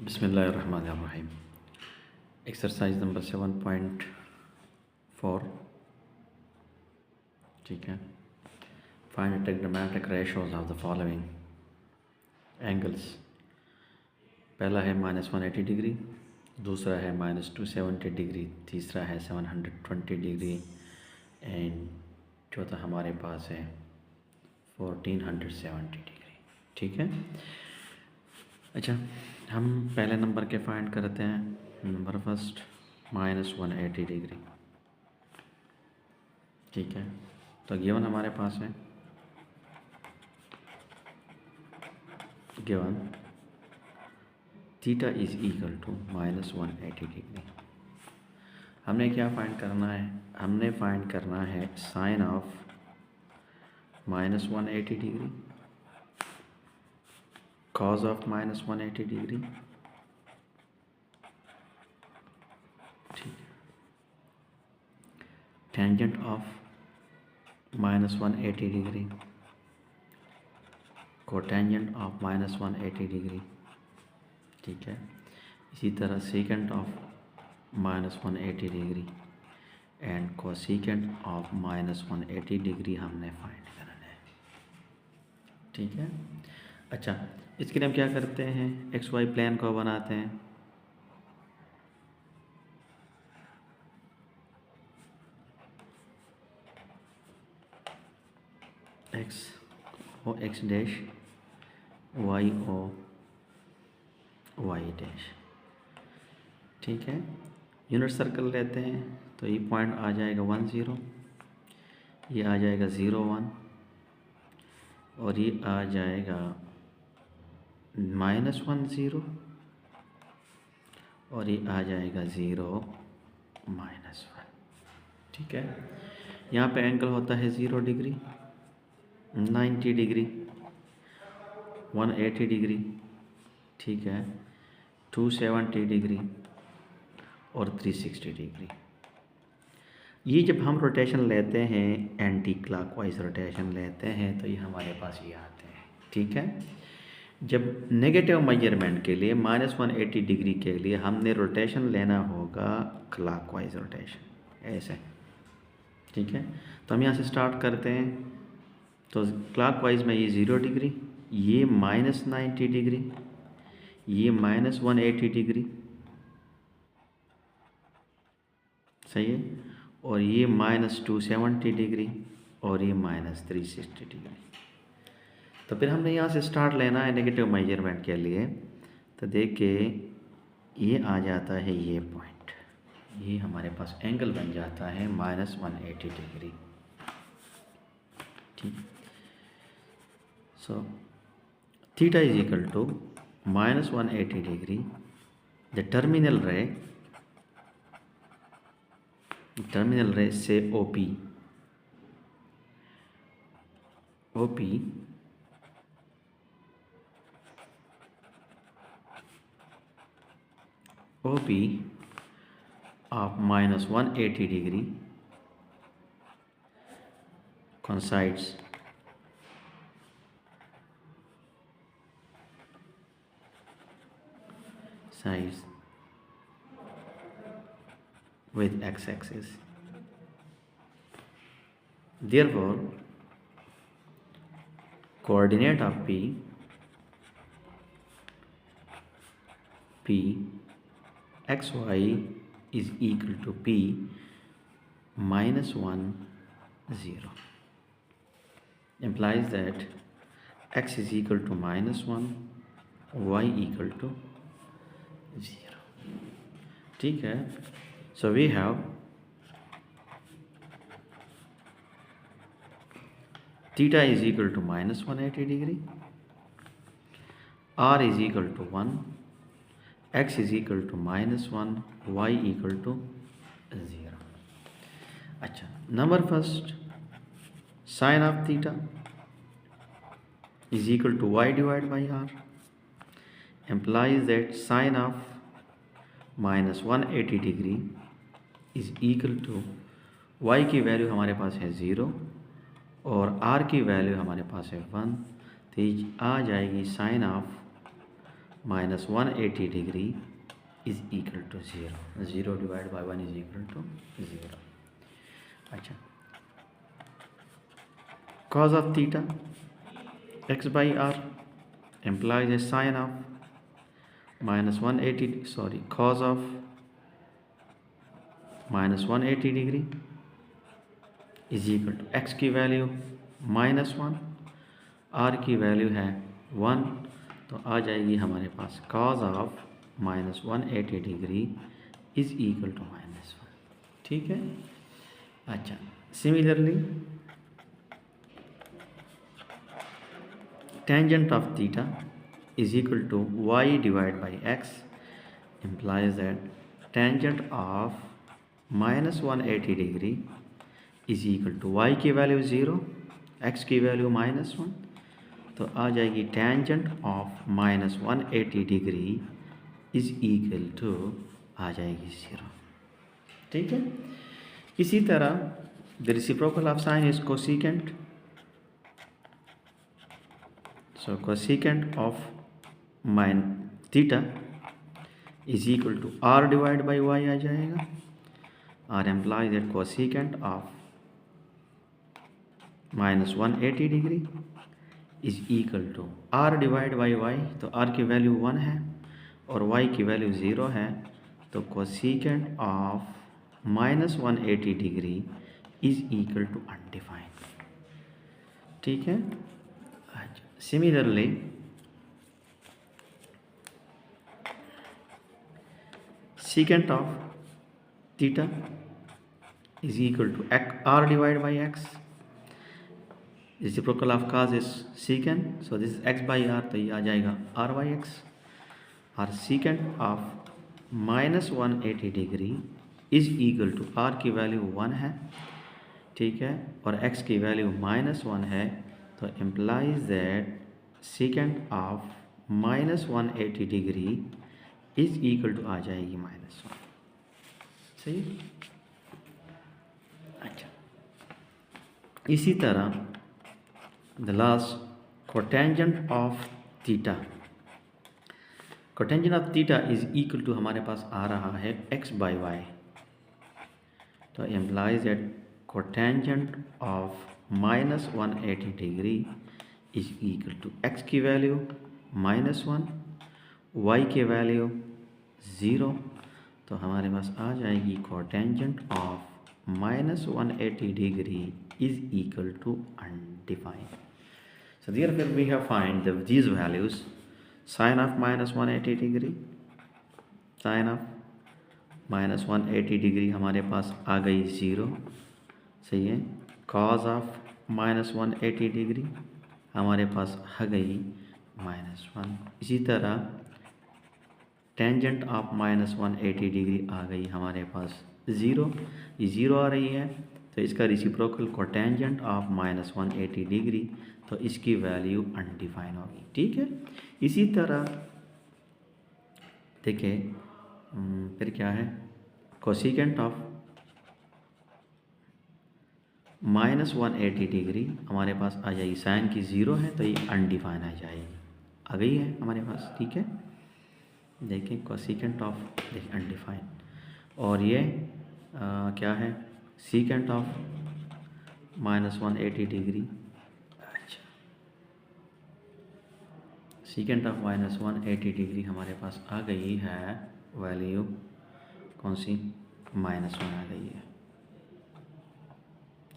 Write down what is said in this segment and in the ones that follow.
बिस्मिल्लाहिर्रहमानिर्रहीम। Exercise number 7.4। ठीक है। Find the trigonometric ratios of the following angles. पहला है -180 डिग्री, दूसरा है -270 डिग्री, तीसरा है 720 डिग्री एंड चौथा हमारे पास है 1470 डिग्री। ठीक है। अच्छा, हम पहले नंबर के फाइंड करते हैं। Number first -180 degree. ठीक है, तो गिवन हमारे पास है, given theta is equal to -180 degree. हमने क्या फाइंड करना है? हमने फाइंड करना है sine of -180 degree, cos of -180 degree, ठीक, tangent of -180 degree, cotangent of -180 degree. ठीक है। इसी तरह secant of -180 degree and cosecant of -180 degree हमने फाइंड करना है। ठीक है। अच्छा, इसके लिए हम क्या करते हैं? एक्स वाई प्लेन को बनाते हैं। X O X dash, Y O Y dash. ठीक है। यूनिट सर्कल लेते हैं तो ये पॉइंट आ जाएगा 1 0, ये आ जाएगा 0 1 और ये आ जाएगा -1 0 और ये आ जाएगा 0 -1। ठीक है। यहाँ पे एंगल होता है 0 डिग्री, 90 डिग्री, 180 डिग्री, ठीक है, 270 डिग्री और 360 डिग्री। ये जब हम रोटेशन लेते हैं, एंटी क्लॉकवाइज रोटेशन लेते हैं, तो ये हमारे पास ये आते हैं। ठीक है। जब नेगेटिव मेजरमेंट के लिए -180 डिग्री के लिए हमने रोटेशन लेना होगा क्लॉकवाइज रोटेशन, ऐसे। ठीक है। तो हम यहाँ से स्टार्ट करते हैं। तो क्लॉकवाइज में ये 0 डिग्री, ये -90 डिग्री, ये -180 डिग्री, सही है, और ये -270 डिग्री और ये -360 डिग्री। तो फिर हमने यहाँ से स्टार्ट लेना है नेगेटिव मेजरमेंट के लिए। तो देखिए ये आ जाता है ये पॉइंट, ये हमारे पास एंगल बन जाता है -180 डिग्री। ठीक। So theta is equal to -180 degree, the terminal ray से OP of -180 degree coincides with x-axis. Therefore, coordinate of P xy is equal to P -1 0. Implies that x is equal to -1, y equal to 0. ठीक है। So we have theta is equal to -180 degree, r is equal to 1, x is equal to -1, y equal to 0. अच्छा, number first, sin of theta is equal to y divided by r, implies that sin of -180 degree is equal to y की value हमारे पास है 0 और r की value हमारे पास है 1, तो आ जाएगी sine of minus 180 degree is equal to 0, 0 divide by 1 is equal to 0। अच्छा, cos of theta x by r implies a sin of minus 180, sorry, cos of minus 180 degree is equal to x की value -1, r की value है 1, तो आ जाएगी हमारे पास cos of minus 180 degree is equal to -1। ठीक है। अच्छा, similarly tangent of theta is equal to y divide by x implies that tangent of minus 180 degree is equal to y की वैल्यू 0, x की वैल्यू -1, तो आ जाएगी tangent of minus 180 degree is equal to आ जाएगी 0। ठीक है। इसी तरह the reciprocal of sine is cosecant, so cosecant of minus theta is equal to r divide by y आ जाएगा। r implies that cosecant of minus 180 degree is equal to r divide by y, तो r की value 1 है और y की value 0 है, तो cosecant of minus 180 degree is equal to undefined. ठीक है। Similarly secant of theta is equal to r divided by x, reciprocal of cos is secant, so this is x by r, तो ये आ जाएगा r by x, और secant of minus 180 degree is equal to r की value 1 है, ठीक है, और x की वैल्यू -1 है, तो implies that secant of minus 180 degree is equal to आ जाएगी -1। सही। अच्छा, इसी तरह the last cotangent of theta, cotangent of theta is equal to हमारे पास आ रहा है x बाई वाई, तो implies that cotangent of minus 180 degree is equal to x की वैल्यू -1, y की वैल्यू 0, तो हमारे पास आ जाएगी cotangent of minus 180 degree is equal to undefined. So therefore we have find these values, sine of minus 180 degree, sine of minus 180 degree हमारे पास आ गई 0, सही है, कॉज ऑफ माइनस 180 डिग्री हमारे पास आ गई -1, इसी तरह टेंजेंट ऑफ माइनस 180 डिग्री आ गई हमारे पास 0, ये 0 आ रही है, तो इसका reciprocal cotangent of minus 180 degree, तो इसकी वैल्यू अनडिफाइन होगी। ठीक है। इसी तरह देखिए फिर क्या है, कोसेकेंट ऑफ माइनस 180 डिग्री हमारे पास आ जाएगी, साइन की 0 है, तो ये अनडिफाइन आ जाएगी, आ गई है हमारे पास। ठीक है, देखें कोसेकेंट ऑफ, देखिए अनडिफाइन, और ये क्या है, सीकेंट ऑफ माइनस 180 डिग्री, अच्छा, सीकेंट ऑफ माइनस 180 डिग्री हमारे पास आ गई है, वैल्यू कौन सी, -1 आ गई है।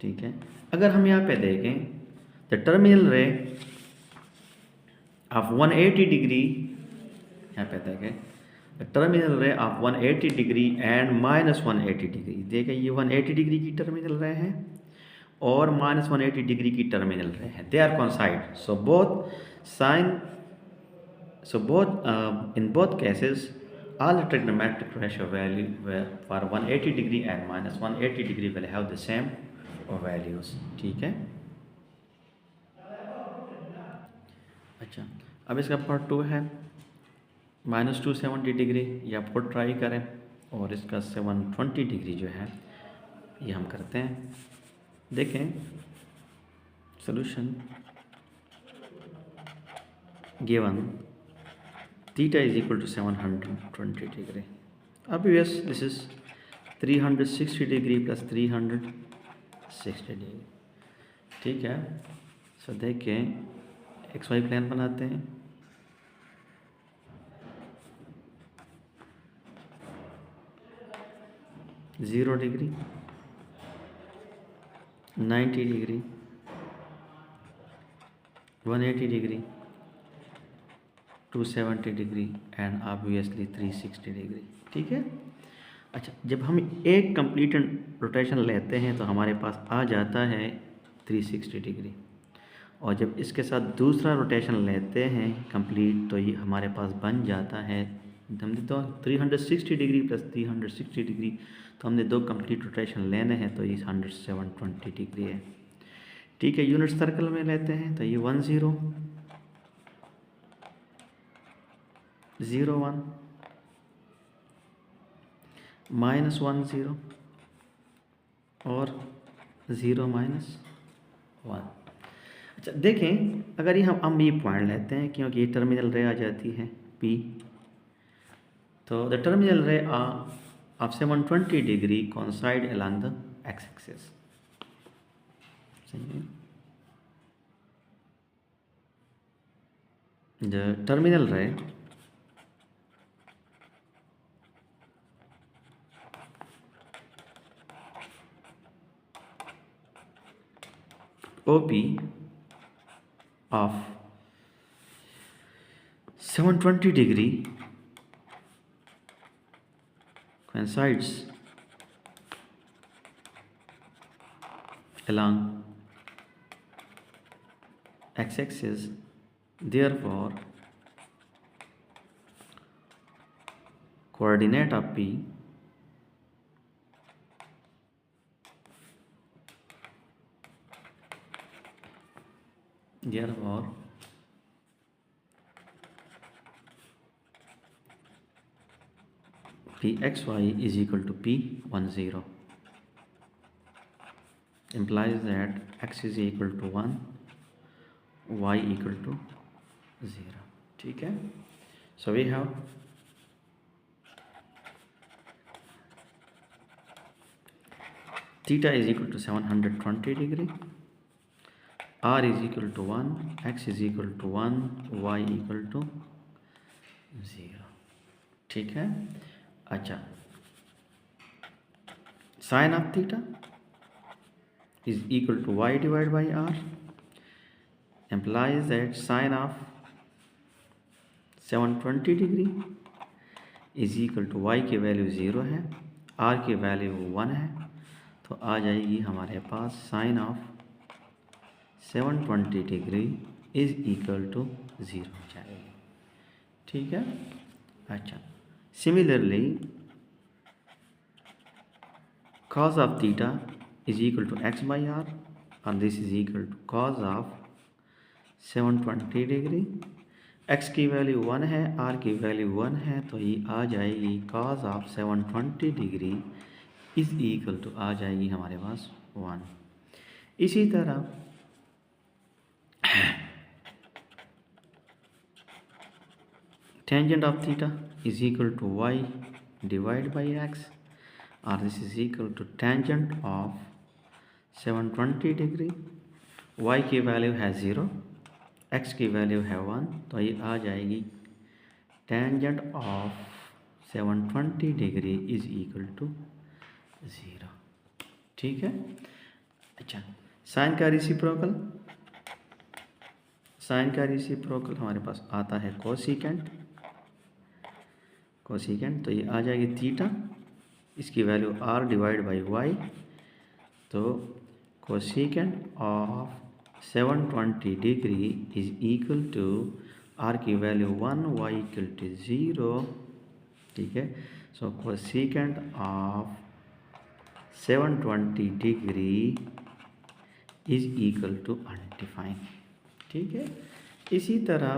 ठीक है। अगर हम यहाँ पे देखें the terminal ray of 180 degree, यहाँ पे देखें the terminal ray of 180 degree and minus 180 degree, देखें ये 180 डिग्री की टर्मिनल रे है और माइनस 180 डिग्री की टर्मिनल रे है, they are coincide, so both sine, so both in both cases all the trigonometric ratio value for 180 degree and minus 180 degree will have the same values। ठीक है। अच्छा, अब इसका part 2 है -270 degree, ये आप खुद ट्राई करें, और इसका 720 डिग्री जो है ये हम करते हैं। देखें solution given theta is equal to 720 degree. Obvious, this is 360 degree plus 360 degree. ठीक है. सो देखिए एक्स वाई प्लान बनाते हैं. 0 degree, 90 degree, 180 degree, 270 degree and obviously 360 degree. ठीक है. अच्छा, जब हम एक कंप्लीट रोटेशन लेते हैं तो हमारे पास आ जाता है 360 डिग्री, और जब इसके साथ दूसरा रोटेशन लेते हैं कंप्लीट तो ये हमारे पास बन जाता है, हमने तो 360 डिग्री प्लस 360 डिग्री, तो हमने दो कंप्लीट रोटेशन लेने हैं तो ये 120 डिग्री है. ठीक है. यूनिट सर्कल में लेते हैं तो ये 10 01 -10 और 0 -1. अच्छा देखें, अगर ये हम ये पॉइंट लेते हैं क्योंकि ये टर्मिनल रे आ जाती है P, तो the terminal ray of 720 degree coincide along the x axis. The terminal ray OP of 720 degree coincides along x-axis, therefore coordinate of P therefore Pxy is equal to P10, implies that x is equal to 1, y equal to 0. ठीक है. So we have theta is equal to 720 degree, r is equal to 1, x is equal to 1, y equal to 0. ठीक है. अच्छा, sine of theta is equal to y divided by r, implies that sine of 720 degree is equal to y की value 0 है, r की value 1 है, तो आ जाएगी हमारे पास sine of 720 degree is equal to 0 हो जाएगी. ठीक है. अच्छा, similarly cos of theta is equal to x by r, and this is equal to cos of 720 degree. x की वैल्यू 1 है, r की वैल्यू 1 है, तो ये आ जाएगी cos of 720 degree is equal to आ जाएगी हमारे पास 1. इसी तरह tangent of theta is equal to y divide by x, और this is equal to tangent of 720 degree. y की वैल्यू है 0, x की वैल्यू है 1, तो ये आ जाएगी tangent of 720 degree is equal to 0. ठीक है. अच्छा, साइन का रेसिप्रोकल हमारे पास आता है कोसिकेंट, तो ये आ जाएगी थीटा, इसकी value r divide by y, तो cosecant of 720 degree is equal to r की वैल्यू 1, y इक्वल टू 0. ठीक है. So cosecant of 720 degree is equal to undefined. ठीक है. इसी तरह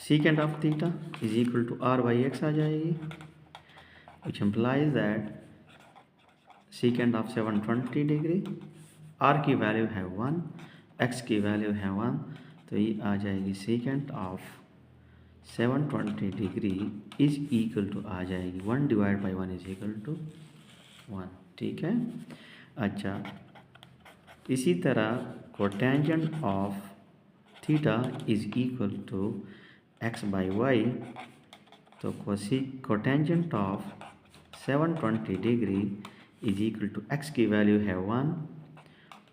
secant of theta is equal to r by x आ जाएगी, which implies that secant of 720 degree, r की value है 1, x की वैल्यू है 1, तो तो ये आ जाएगी secant of 720 degree is equal to आ जाएगी 1 divide by 1 is equal to 1। ठीक है। अच्छा, इसी तरह cotangent of theta is equal to X by Y, तो cotangent of 720 degree is equal to X की वैल्यू है 1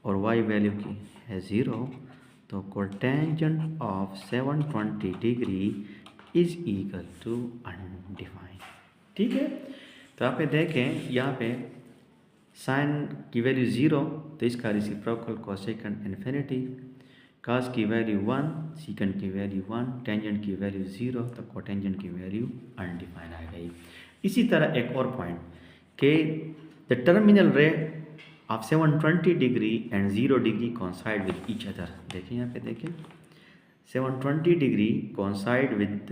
और वाई वैल्यू की है 0, तो cotangent of 720 degree is equal to undefined. ठीक है। तो आप देखें यहाँ पे साइन की वैल्यू 0, तो इसका रेसिप्रोकल कोसेकेंट इन्फिनिटी, कास की वैल्यू 1, सीकेंट की वैल्यू 1, टेंजेंट की वैल्यू 0, तो कोटेंजेंट की वैल्यू अनडिफाइंड आ गई। इसी तरह एक और पॉइंट कि the terminal ray of 720 degree and 0 degree coincide with each other. देखिए यहाँ पे देखें 720 degree coincide with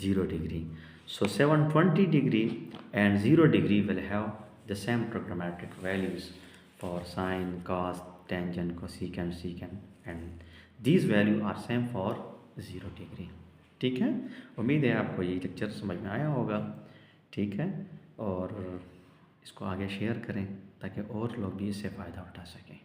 0 degree, so 720 degree and 0 degree will have the same trigonometric values for sine, cos, tangent, cosecant, secant, and these values are same for 0 degree। ठीक है। उम्मीद है आपको ये लेक्चर समझ में आया होगा। ठीक है, और इसको आगे शेयर करें ताकि और लोग भी इससे फ़ायदा उठा सकें।